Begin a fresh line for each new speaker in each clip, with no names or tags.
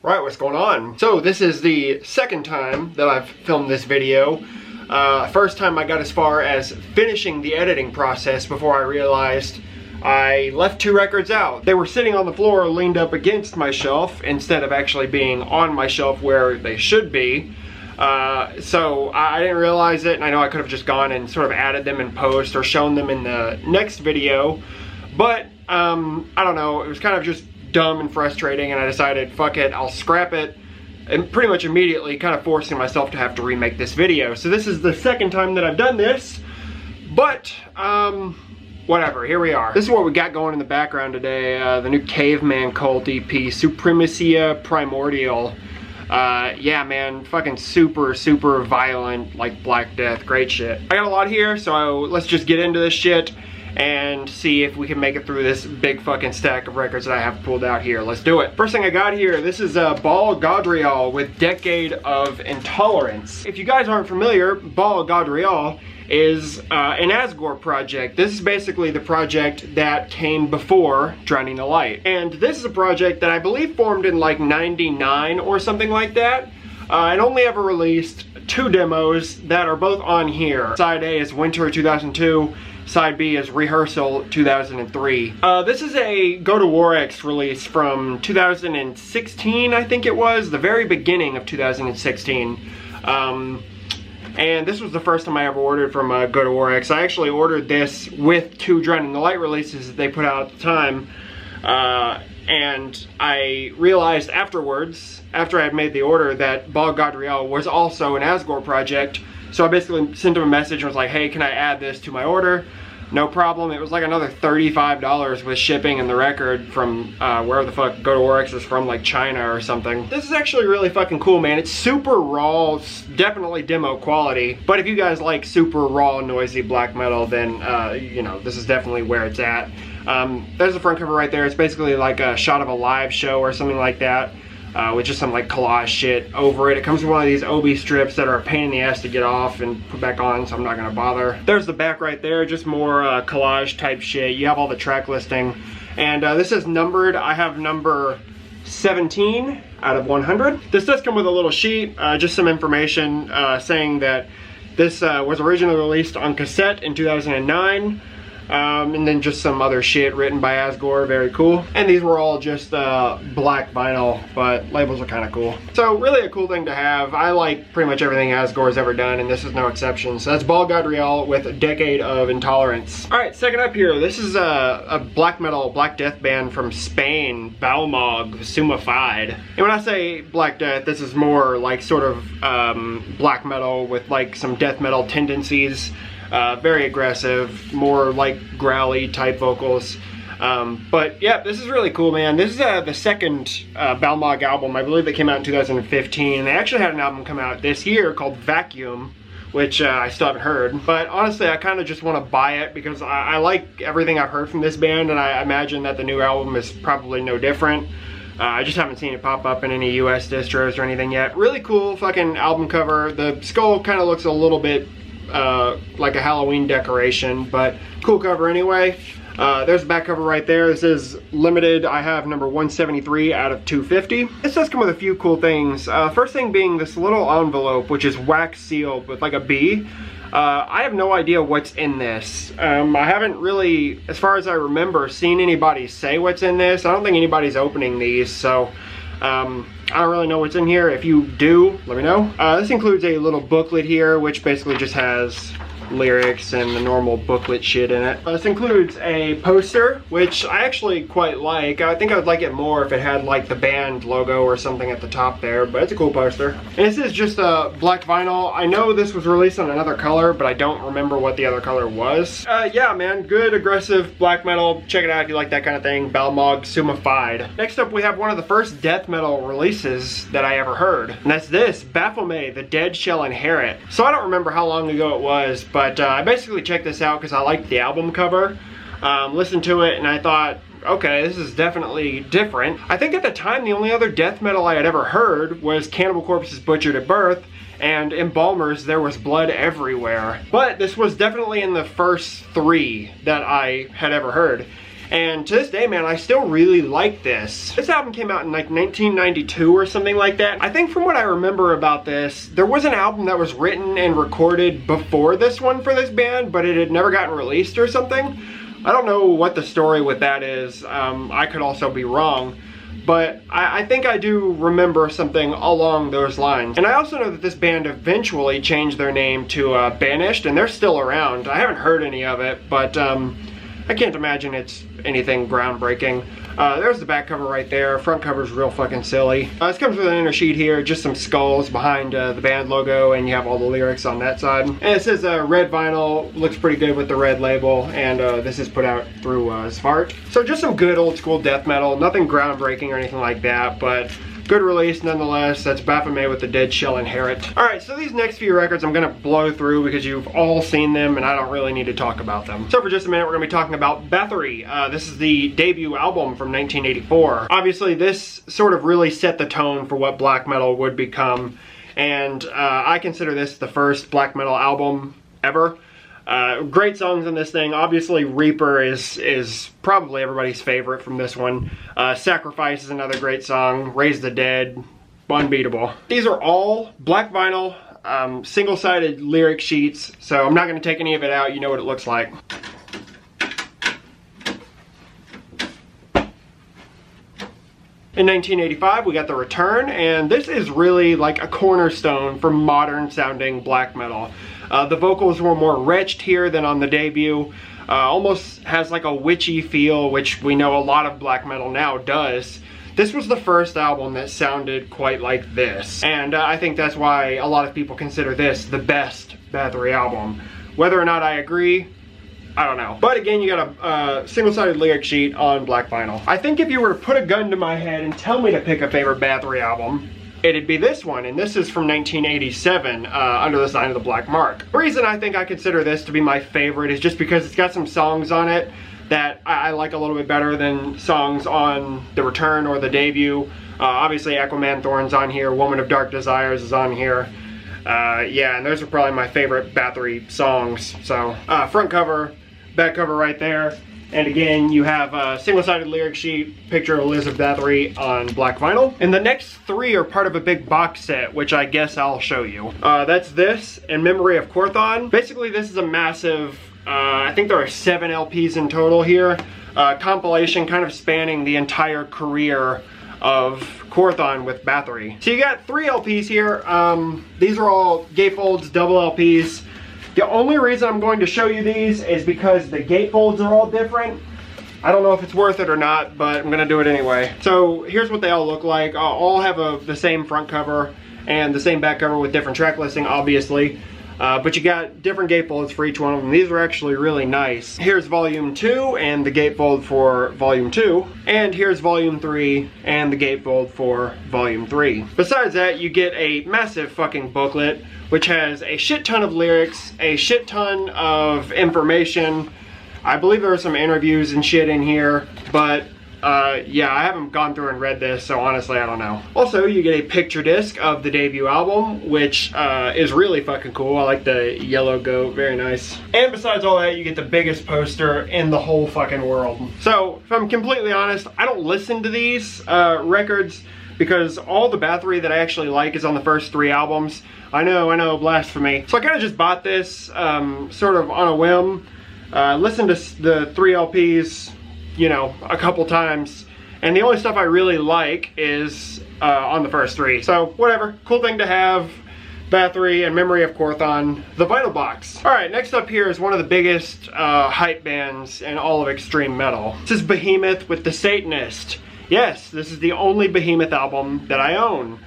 Right, what's going on? So this is the second time that I've filmed this video. First time I got as far as finishing the editing process before I realized I left 2 records out. They were sitting on the floor leaned up against my shelf instead of actually being on my shelf where they should be. So I didn't realize it, and I know I could have just gone and sort of added them in post or shown them in the next video, but I don't know, it was kind of just dumb and frustrating, and I decided, fuck it, I'll scrap it, and pretty much immediately kind of forcing myself to have to remake this video. So this is the second time that I've done this, but whatever, here we are. This is what we got going in the background today, the new Caveman Cult EP, Supremacia Primordial. Yeah man, fucking super violent, like Black Death, great shit. I got a lot here, so let's just get into this shit and see if we can make it through this big fucking stack of records that I have pulled out here. Let's do it. First thing I got here, this is Bal Gadriel with Decade of Intolerance. If you guys aren't familiar, Bal Gadriel is an Asgore project. This is basically the project that came before Drowning the Light. And this is a project that I believe formed in like 99 or something like that. And only ever released 2 demos that are both on here. Side A is Winter 2002. Side B is Rehearsal 2003. This is a Go to War X release from 2016, I think it was, the very beginning of 2016. And this was the first time I ever ordered from Go to War X. I actually ordered this with 2 Drowning the Light releases that they put out at the time. And I realized afterwards, after I had made the order, that Bal Gadriel was also an Asgore project. So I basically sent him a message and was like, hey, can I add this to my order? No problem. It was like another $35 with shipping and the record from wherever the fuck Go to War X is from, like China or something. This is actually really fucking cool, man. It's super raw, it's definitely demo quality. But if you guys like super raw, noisy black metal, then, you know, this is definitely where it's at. There's the front cover right there. It's basically like a shot of a live show or something like that. With just some like collage shit over it. It comes with one of these OB strips that are a pain in the ass to get off and put back on, so I'm not gonna bother. There's the back right there, just more collage type shit. You have all the track listing. And this is numbered. I have number 17 out of 100. This does come with a little sheet, just some information saying that this was originally released on cassette in 2009. And then just some other shit written by Asgore, very cool. And these were all just black vinyl, but labels are kind of cool. So really a cool thing to have. I like pretty much everything Asgore's ever done, and this is no exception. So that's Bal Gadriel with Decade of Intolerance. All right, second up here, this is a black metal, Black Death band from Spain, Balmog Sumified. And when I say Black Death, this is more like sort of black metal with like some death metal tendencies. Very aggressive, more like growly type vocals. But yeah, this is really cool, man. This is the second Balmog album. I believe it came out in 2015. They actually had an album come out this year called Vacuum, which I still haven't heard. But honestly, I kind of just want to buy it because I like everything I've heard from this band, and I imagine that the new album is probably no different. I just haven't seen it pop up in any US distros or anything yet. Really cool fucking album cover. The skull kind of looks a little bit like a Halloween decoration, but cool cover anyway. There's the back cover right there. This is limited. I have number 173 out of 250. This does come with a few cool things. First thing being this little envelope, which is wax sealed with like a bee. I have no idea what's in this. I haven't really, as far as I remember, seen anybody say what's in this. I don't think anybody's opening these, so I don't really know what's in here. If you do, let me know. This includes a little booklet here, which basically just has lyrics and the normal booklet shit in it. This includes a poster, which I actually quite like. I think I would like it more if it had like the band logo or something at the top there, but it's a cool poster. And this is just a black vinyl. I know this was released on another color, but I don't remember what the other color was. Yeah, man, good aggressive black metal. Check it out if you like that kind of thing. Balmog Sumified. Next up, we have one of the first death metal releases that I ever heard, and that's this, Baphomet, The Dead Shall Inherit. So I don't remember how long ago it was, but I basically checked this out because I liked the album cover, listened to it, and I thought, okay, this is definitely different. I think at the time the only other death metal I had ever heard was Cannibal Corpse's Butchered at Birth, and Embalmers, There Was Blood Everywhere. But this was definitely in the first 3 that I had ever heard. And to this day, man, I still really like this. This album came out in like 1992 or something like that. I think from what I remember about this, there was an album that was written and recorded before this one for this band, but it had never gotten released or something. I don't know what the story with that is. I could also be wrong. But I think I do remember something along those lines. And I also know that this band eventually changed their name to Banished, and they're still around. I haven't heard any of it, but I can't imagine it's anything groundbreaking. There's the back cover right there. Front cover's real fucking silly. This comes with an inner sheet here, just some skulls behind the band logo, and you have all the lyrics on that side. And it says red vinyl, looks pretty good with the red label, and this is put out through Svart. So just some good old school death metal, nothing groundbreaking or anything like that, but good release nonetheless. That's Baphomet with the Dead Shall Inherit. Alright, so these next few records I'm gonna blow through because you've all seen them and I don't really need to talk about them. So for just a minute, we're gonna be talking about Bathory. This is the debut album from 1984. Obviously, this sort of really set the tone for what black metal would become, and I consider this the first black metal album ever. Great songs on this thing. Obviously, Reaper is probably everybody's favorite from this one. Sacrifice is another great song. Raise the Dead, unbeatable. These are all black vinyl, single-sided lyric sheets, so I'm not going to take any of it out. You know what it looks like. In 1985, we got The Return, and this is really like a cornerstone for modern-sounding black metal. The vocals were more retched here than on the debut. Almost has like a witchy feel, which we know a lot of black metal now does. This was the first album that sounded quite like this. And I think that's why a lot of people consider this the best Bathory album. Whether or not I agree, I don't know. But again, you got a single-sided lyric sheet on black vinyl. I think if you were to put a gun to my head and tell me to pick a favorite Bathory album, it'd be this one, and this is from 1987, Under the Sign of the Black Mark. The reason I think I consider this to be my favorite is just because it's got some songs on it that I like a little bit better than songs on The Return or the debut. Obviously, Aquaman Thorn's on here, Woman of Dark Desires is on here. Yeah, and those are probably my favorite Bathory songs. So, front cover, back cover right there. And again, you have a single-sided lyric sheet, picture of Liz of Bathory on black vinyl. And the next three are part of a big box set, which I guess I'll show you. That's this, In Memory of Korthon. Basically, this is a massive, I think there are 7 LPs in total here. Compilation kind of spanning the entire career of Korthon with Bathory. So you got 3 LPs here. These are all gatefolds, double LPs. The only reason I'm going to show you these is because the gatefolds are all different. I don't know if it's worth it or not, but I'm gonna do it anyway. So here's what they all look like. All have the same front cover and the same back cover with different track listing, obviously. But you got different gatefolds for each one of them. These are actually really nice. Here's volume 2 and the gatefold for volume 2. And here's volume 3 and the gatefold for volume 3. Besides that, you get a massive fucking booklet, which has a shit ton of lyrics, a shit ton of information. I believe there are some interviews and shit in here, but yeah, I haven't gone through and read this, so honestly, I don't know. Also, you get a picture disc of the debut album, which is really fucking cool. I like the yellow goat, very nice. And besides all that, you get the biggest poster in the whole fucking world. So, if I'm completely honest, I don't listen to these records because all the Bathory that I actually like is on the first 3 albums. I know, blasphemy. So I kind of just bought this sort of on a whim. Listened to the 3 LPs, you know, a couple times, and the only stuff I really like is on the first 3. So whatever, cool thing to have. Bathory and Memory of Korthon, the vinyl box. Alright, next up here is one of the biggest hype bands in all of extreme metal. This is Behemoth with The Satanist. Yes, this is the only Behemoth album that I own.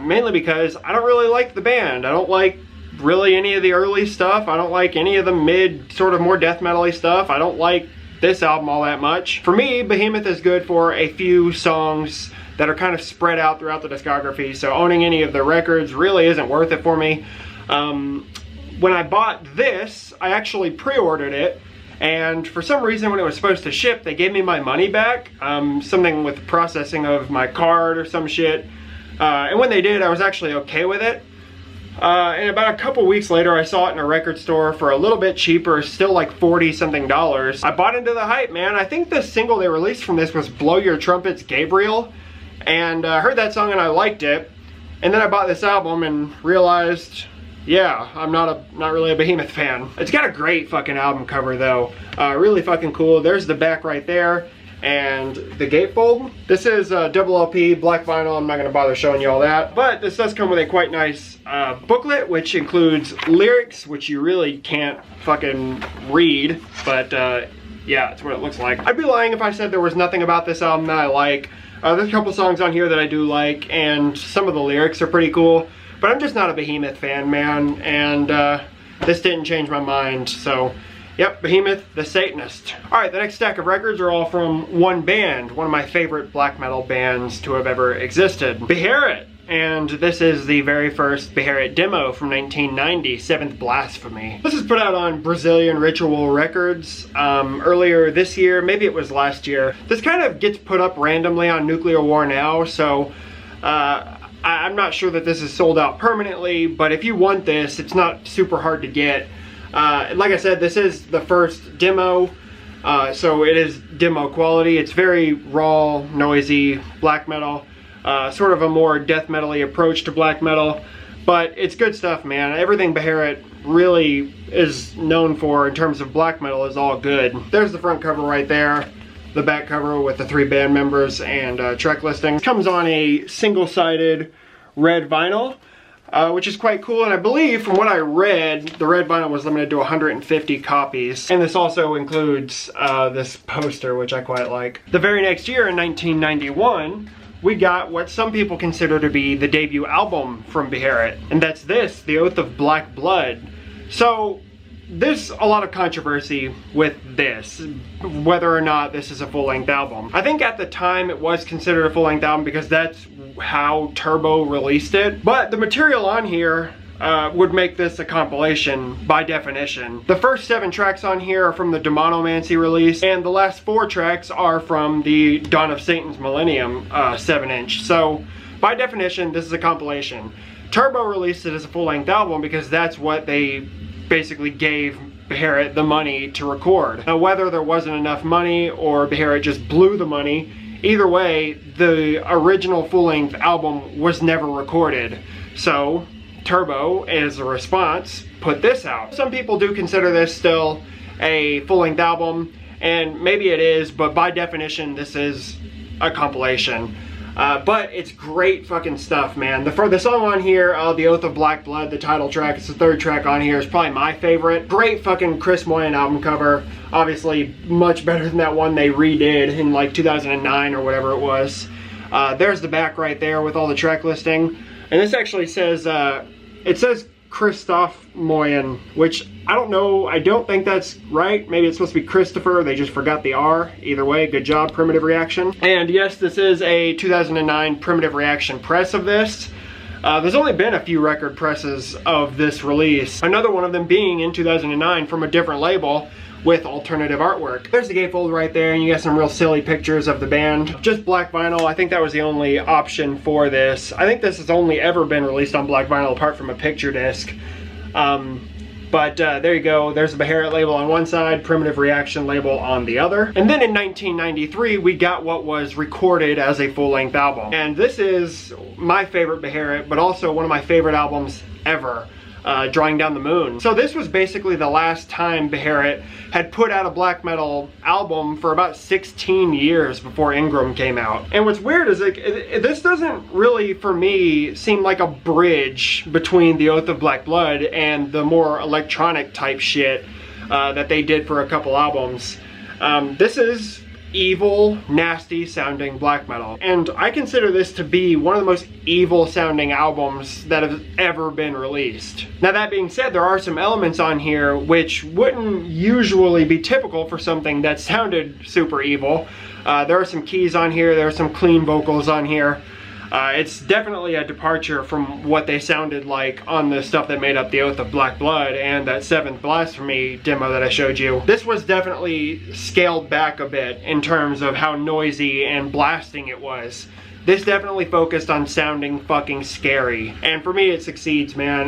Mainly because I don't really like the band. I don't like really any of the early stuff. I don't like any of the mid, sort of more death metal-y stuff. I don't like this album all that much. For me, Behemoth is good for a few songs that are kind of spread out throughout the discography, so owning any of the records really isn't worth it for me. When I bought this, I actually pre-ordered it, and for some reason when it was supposed to ship, they gave me my money back. Something with processing of my card or some shit. And when they did, I was actually okay with it. And about a couple weeks later, I saw it in a record store for a little bit cheaper, still like 40 something dollars. I bought into the hype, man. I think the single they released from this was Blow Your Trumpets, Gabriel. And I heard that song and I liked it. And then I bought this album and realized, yeah, I'm not really a Behemoth fan. It's got a great fucking album cover though. Really fucking cool. There's the back right there. And the gatefold. This is double LP, black vinyl. I'm not going to bother showing you all that. But this does come with a quite nice booklet, which includes lyrics, which you really can't fucking read. But yeah, that's what it looks like. I'd be lying if I said there was nothing about this album that I like. There's a couple songs on here that I do like, and some of the lyrics are pretty cool. But I'm just not a Behemoth fan, man. And this didn't change my mind, so... Yep, Behemoth, the Satanist. Alright, the next stack of records are all from one band, one of my favorite black metal bands to have ever existed, Beherit. And this is the very first Beherit demo from 1990, Seventh Blasphemy. This is put out on Brazilian Ritual Records earlier this year, maybe it was last year. This kind of gets put up randomly on Nuclear War Now, so I'm not sure that this is sold out permanently, but if you want this, it's not super hard to get. Like I said, this is the first demo, so it is demo quality. It's very raw, noisy, black metal, sort of a more death metal-y approach to black metal, but it's good stuff, man. Everything Beherit really is known for in terms of black metal is all good. There's the front cover right there, the back cover with the 3 band members and track listings. Comes on a single-sided red vinyl. Which is quite cool, and I believe from what I read, the red vinyl was limited to 150 copies. And this also includes this poster, which I quite like. The very next year, in 1991, we got what some people consider to be the debut album from Beherit, and that's this, The Oath of Black Blood. So, there's a lot of controversy with this, whether or not this is a full-length album. I think at the time it was considered a full-length album because that's how Turbo released it. But the material on here would make this a compilation by definition. The first 7 tracks on here are from the Demonomancy release, and the last 4 tracks are from the Dawn of Satan's Millennium 7-inch. So by definition, this is a compilation. Turbo released it as a full-length album because that's what they basically gave Beherit the money to record. Now, whether there wasn't enough money or Beherit just blew the money, either way, the original full-length album was never recorded. So, Turbo, as a response, put this out. Some people do consider this still a full-length album, and maybe it is, but by definition, this is a compilation. But it's great fucking stuff, man. The song on here, The Oath of Black Blood, the title track, it's the 3rd track on here, is probably my favorite. Great fucking Chris Moyen album cover. Obviously, much better than that one they redid in like 2009 or whatever it was. There's the back right there with all the track listing. And this actually says, it says Christoph Moyen, which I don't know, I don't think that's right. Maybe it's supposed to be Christopher, they just forgot the R. Either way, good job, Primitive Reaction. And yes, this is a 2009 Primitive Reaction press of this. There's only been a few record presses of this release. Another one of them being in 2009 from a different label with alternative artwork. There's the gatefold right there, and you got some real silly pictures of the band. Just black vinyl, I think that was the only option for this. I think this has only ever been released on black vinyl apart from a picture disc. But there you go, there's the Beherit label on one side, Primitive Reaction label on the other. And then in 1993, we got what was recorded as a full-length album. And this is my favorite Beherit, but also one of my favorite albums ever. Drawing Down the Moon. So this was basically the last time Beherit had put out a black metal album for about 16 years before Ingram came out. And what's weird is like, this doesn't really, for me, seem like a bridge between The Oath of Black Blood and the more electronic type shit that they did for a couple albums. This is evil, nasty sounding black metal. And I consider this to be one of the most evil sounding albums that have ever been released. Now that being said, there are some elements on here which wouldn't usually be typical for something that sounded super evil. There are some keys on here, there are some clean vocals on here. It's definitely a departure from what they sounded like on the stuff that made up The Oath of Black Blood and that Seventh Blasphemy demo that I showed you. This was definitely scaled back a bit in terms of how noisy and blasting it was. this definitely focused on sounding fucking scary. And for me, it succeeds, man.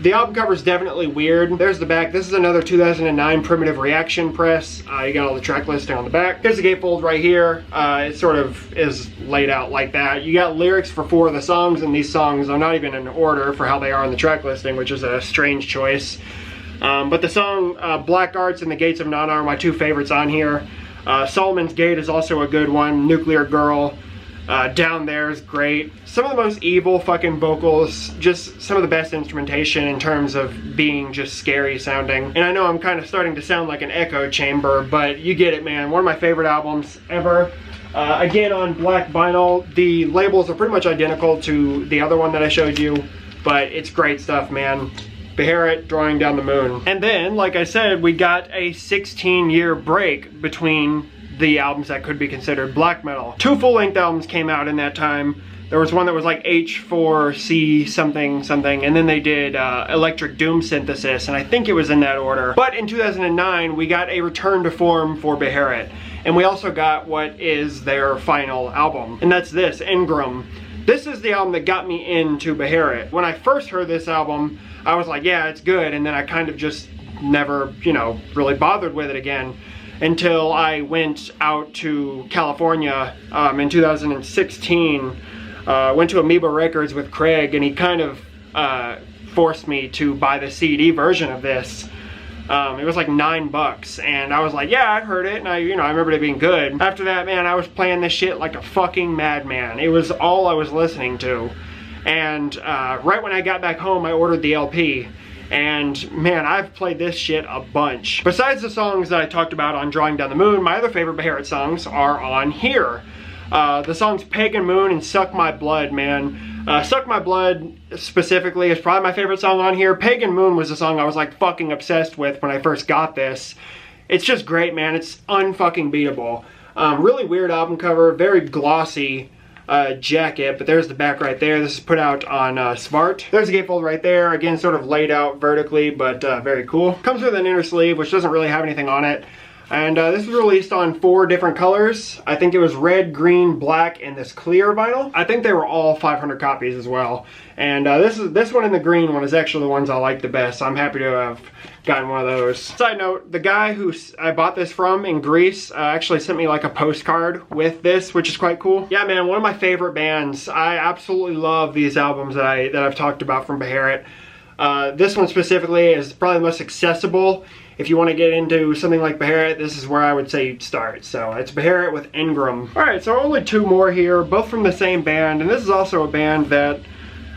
The album cover is definitely weird. There's the back. This is another 2009 Primitive Reaction press. You got all the track listing on the back. Here's the gatefold right here. It sort of is laid out like that. You got lyrics for 4 of the songs, and these songs are not even in order for how they are in the track listing, which is a strange choice. But the song Black Arts and the Gates of Nana are my 2 favorites on here. Solomon's Gate is also a good one. Nuclear Girl. Down There is great. Some of the most evil fucking vocals, just some of the best instrumentation in terms of being just scary sounding. And I know I'm kind of starting to sound like an echo chamber, but you get it, man. One of my favorite albums ever. Again, on black vinyl, the labels are pretty much identical to the other one that I showed you, but it's great stuff, man. Beharit, Drawing Down the Moon. And then, like I said, we got a 16-year break between the albums that could be considered black metal. 2 full-length albums came out in that time. There was one that was like H4C something something, and then they did Electric Doom Synthesis, and I think it was in that order. But in 2009, we got a return to form for Beharit, and we also got what is their final album, and that's this, Ingram. This is the album that got me into Beharit. When I first heard this album, I was like, yeah, it's good, and then I kind of just never, you know, really bothered with it again, until I went out to California in 2016. Went to Amoeba Records with Craig, and he kind of forced me to buy the CD version of this. It was like $9, and I was like, yeah, I've heard it, and I remember it being good. After that, man, I was playing this shit like a fucking madman. It was all I was listening to. And right when I got back home, I ordered the LP. And man, I've played this shit a bunch. Besides the songs that I talked about on Drawing Down the Moon, my other favorite Beharit songs are on here. The songs Pagan Moon and Suck My Blood, man. Suck My Blood specifically is probably my favorite song on here. Pagan Moon was a song I was like fucking obsessed with when I first got this. It's just great, man. It's unfucking beatable. Really weird album cover, very glossy jacket, but there's the back right there. This is put out on Smart. There's a gatefold right there, again sort of laid out vertically, but very cool. Comes with an inner sleeve, which doesn't really have anything on it. And this was released on 4 different colors. I think it was red, green, black, and this clear vinyl. I think they were all 500 copies as well. And this one and the green one is actually the ones I like the best, so I'm happy to have gotten one of those. Side note, the guy who I bought this from in Greece actually sent me like a postcard with this, which is quite cool. Yeah, man, one of my favorite bands. I absolutely love these albums that I've talked about from Beharit. This one specifically is probably the most accessible. If you want to get into something like Beharit, this is where I would say start. So it's Beharit with Ingram. Alright, so only 2 more here, both from the same band, and this is also a band that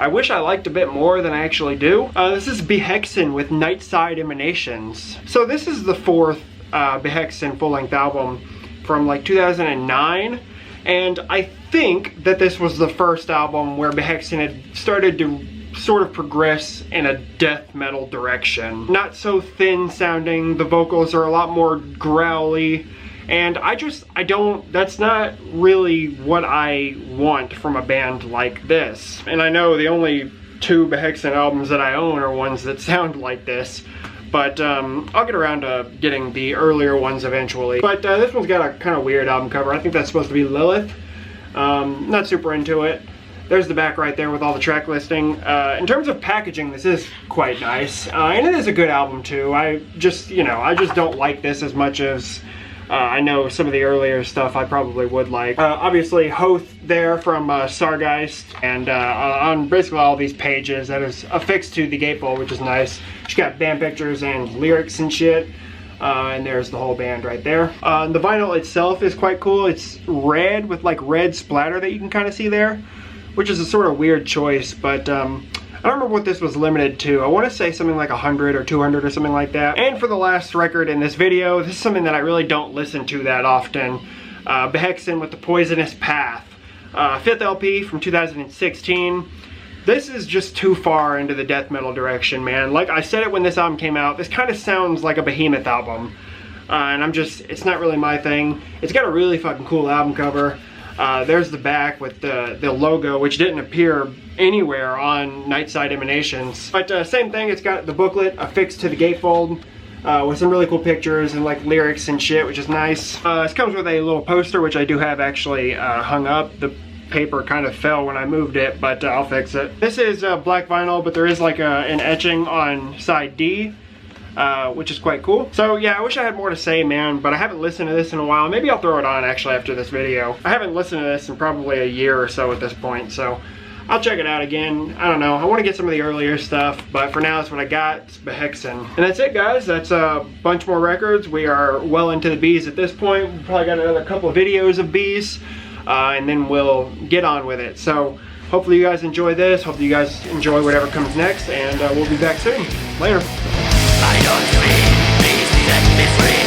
I wish I liked a bit more than I actually do. This is Behexen with Nightside Emanations. So this is the 4th Behexen full-length album from like 2009, and I think that this was the first album where Behexen had started to sort of progress in a death metal direction. Not so thin sounding, the vocals are a lot more growly, and that's not really what I want from a band like this. And I know the only 2 Behexen albums that I own are ones that sound like this, but I'll get around to getting the earlier ones eventually. But this one's got a kind of weird album cover. I think that's supposed to be Lilith. Not super into it. There's the back right there with all the track listing. In terms of packaging, this is quite nice. And it is a good album too. I just don't like this as much as I know some of the earlier stuff I probably would like. Obviously, Hoth there from Sargeist, and on basically all these pages, that is affixed to the gatefold, which is nice. She's got band pictures and lyrics and shit. And there's the whole band right there. The vinyl itself is quite cool. It's red with like red splatter that you can kind of see there, which is a sort of weird choice, but I don't remember what this was limited to. I want to say something like 100 or 200 or something like that. And for the last record in this video, this is something that I really don't listen to that often. Behexen with the Poisonous Path. 5th LP from 2016. This is just too far into the death metal direction, man. Like I said it when this album came out, this kind of sounds like a Behemoth album. And it's not really my thing. It's got a really fucking cool album cover. There's the back with the logo, which didn't appear anywhere on Nightside Emanations. But same thing, it's got the booklet affixed to the gatefold with some really cool pictures and like lyrics and shit, which is nice. This comes with a little poster, which I do have actually hung up. The paper kind of fell when I moved it, but I'll fix it. This is black vinyl, but there is like an etching on side D, which is quite cool. So yeah, I wish I had more to say, man, but I haven't listened to this in a while. Maybe I'll throw it on actually after this video. I haven't listened to this in probably a year or so at this point, so I'll check it out again. I don't know. I want to get some of the earlier stuff, but for now, that's what I got. It's Hexcrafting. And that's it, guys. That's a bunch more records. We are well into the bees at this point. We probably got another couple of videos of bees, and then we'll get on with it. So hopefully you guys enjoy this. Hopefully you guys enjoy whatever comes next, and we'll be back soon. Later.
I don't dream, please set me free.